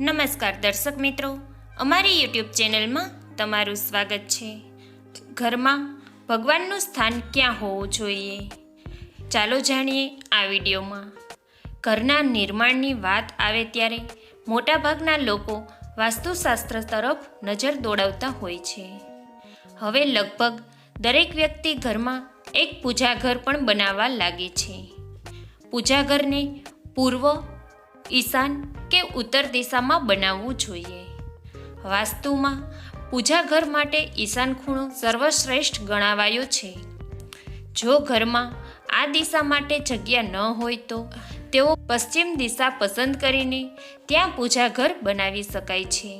નમસ્કાર દર્શક મિત્રો, અમારી યુટ્યુબ ચેનલમાં તમારું સ્વાગત છે. ઘરમાં ભગવાનનું સ્થાન ક્યાં હોવું જોઈએ? ચાલો જાણીએ આ વિડીયોમાં. ઘરના નિર્માણની વાત આવે ત્યારે મોટાભાગના લોકો વાસ્તુશાસ્ત્ર તરફ નજર દોડાવતા હોય છે. હવે લગભગ દરેક વ્યક્તિ ઘરમાં એક પૂજાઘર પણ બનાવવા લાગે છે. પૂજાઘરને પૂર્વ, ઈશાન કે ઉત્તર દિશામાં બનાવવું જોઈએ. વાસ્તુમાં પૂજાઘર માટે ઈશાન ખૂણો સર્વશ્રેષ્ઠ ગણાવાયો છે. જો ઘરમાં આ દિશા માટે જગ્યા ન હોય તો તેઓ પશ્ચિમ દિશા પસંદ કરીને ત્યાં પૂજાઘર બનાવી શકાય છે.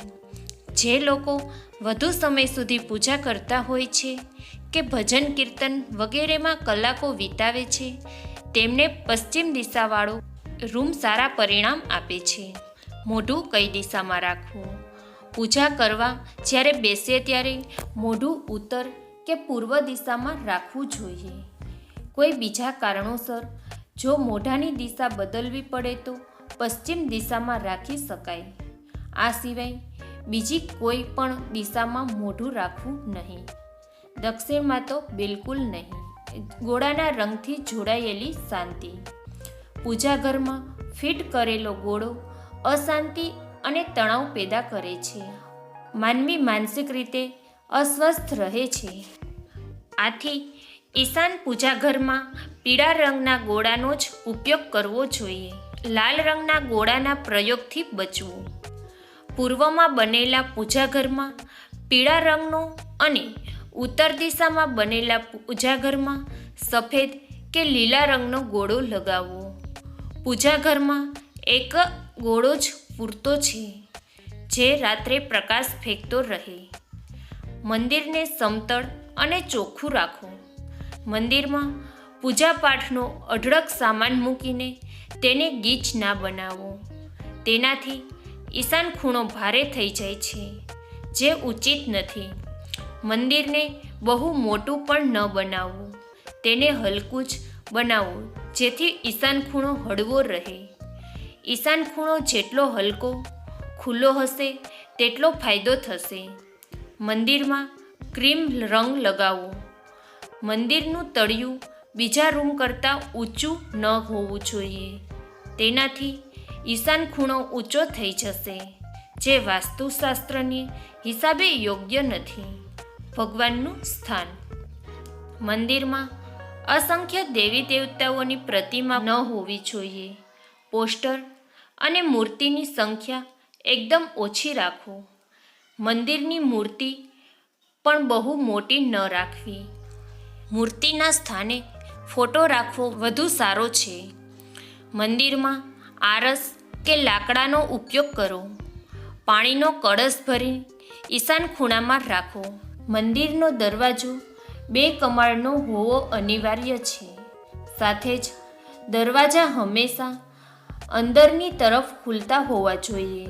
જે લોકો વધુ સમય સુધી પૂજા કરતા હોય છે કે ભજન કીર્તન વગેરેમાં કલાકો વિતાવે છે, તેમને પશ્ચિમ દિશાવાળો રૂમ સારા પરિણામ આપે છે. મોઢું કઈ દિશામાં રાખવું? પૂજા કરવા જ્યારે બેસીએ ત્યારે મોઢું ઉત્તર કે પૂર્વ દિશામાં રાખવું જોઈએ. કોઈ બીજા કારણોસર જો મોઢાની દિશા બદલવી પડે તો પશ્ચિમ દિશામાં રાખી શકાય. આ સિવાય બીજી કોઈ પણ દિશામાં મોઢું રાખવું નહીં. દક્ષિણમાં તો બિલકુલ નહીં. ગોળાના રંગથી જોડાયેલી શાંતિ. પૂજાઘરમાં ફિટ કરેલો ગોળો અશાંતિ અને તણાવ પેદા કરે છે. માનવી માનસિક રીતે અસ્વસ્થ રહે છે. આથી ઈશાન પૂજાઘરમાં પીળા રંગના ગોળાનો જ ઉપયોગ કરવો જોઈએ. લાલ રંગના ગોળાના પ્રયોગથી બચવું. પૂર્વમાં બનેલા પૂજાઘરમાં પીળા રંગનો અને ઉત્તર દિશામાં બનેલા પૂજાઘરમાં સફેદ કે લીલા રંગનો ગોળો લગાવવો. પૂજાઘરમાં એક ગોળો જ પૂરતો છે, જે રાત્રે પ્રકાશ ફેંકતો રહે. મંદિરને સમતળ અને ચોખ્ખું રાખો. મંદિરમાં પૂજાપાઠનો અઢળક સામાન મૂકીને તેને ગીચ ના બનાવો. તેનાથી ઈશાન ખૂણો ભારે થઈ જાય છે, જે ઉચિત નથી. મંદિરને બહુ મોટું પણ ન બનાવવું. તેને હલકું જ બનાવવું, જેથી ઈશાન ખૂણો હળવો રહે. ઈશાન ખૂણો જેટલો હલકો ખુલ્લો હશે તેટલો ફાયદો થશે. મંદિરમાં ક્રીમ રંગ લગાવો. મંદિરનું તળિયું બીજા રૂમ કરતાં ઊંચું ન હોવું જોઈએ. તેનાથી ઈશાન ખૂણો ઊંચો થઈ જશે, જે વાસ્તુશાસ્ત્રની હિસાબે યોગ્ય નથી. ભગવાનનું સ્થાન. મંદિરમાં અસંખ્ય દેવી દેવતાઓની પ્રતિમા ન હોવી જોઈએ. પોસ્ટર અને મૂર્તિની સંખ્યા એકદમ ઓછી રાખો. મંદિરની મૂર્તિ પણ બહુ મોટી ન રાખવી. મૂર્તિના સ્થાને ફોટો રાખવો વધુ સારો છે. મંદિરમાં આરસ કે લાકડાનો ઉપયોગ કરો. પાણીનો કળશ ભરી ઈશાન ખૂણામાં રાખો. મંદિરનો દરવાજો 2 કમાળનો હોવો અનિવાર્ય છે. સાથે જ દરવાજા હંમેશા અંદરની તરફ ખુલતા હોવા જોઈએ.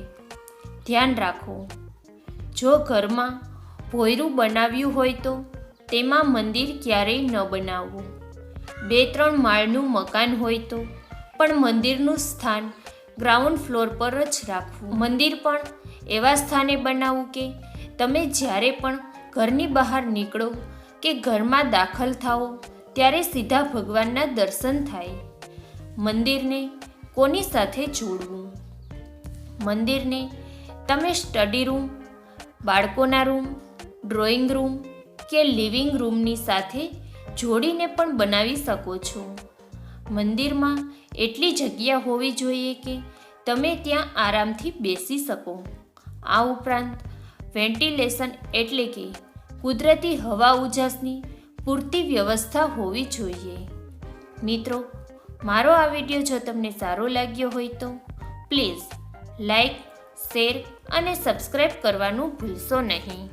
ધ્યાન રાખો, જો ઘરમાં ભોંયરું બનાવ્યું હોય તો તેમાં મંદિર ક્યારેય ન બનાવવું. 2-3 માળનું મકાન હોય તો પણ મંદિરનું સ્થાન ગ્રાઉન્ડ ફ્લોર પર જ રાખવું. મંદિર પણ એવા સ્થાને બનાવવું કે તમે જ્યારે પણ ઘરની બહાર નીકળો કે ઘરમાં દાખલ થાઓ ત્યારે સીધા ભગવાનના દર્શન થાય. મંદિરને કોની સાથે જોડવું? મંદિરને તમે સ્ટડી રૂમ, બાળકોના રૂમ, ડ્રોઈંગ રૂમ કે લિવિંગ રૂમની સાથે જોડીને પણ બનાવી શકો છો. મંદિરમાં એટલી જગ્યા હોવી જોઈએ કે તમે ત્યાં આરામથી બેસી શકો. આ ઉપરાંત વેન્ટિલેશન એટલે કે કુદરતી હવા ઉજાસની પૂરતી વ્યવસ્થા હોવી જોઈએ. મિત્રો, મારો આ વિડીયો જો તમને સારો લાગ્યો હોય તો પ્લીઝ લાઈક, શેર અને સબસ્ક્રાઈબ કરવાનું ભૂલશો નહીં.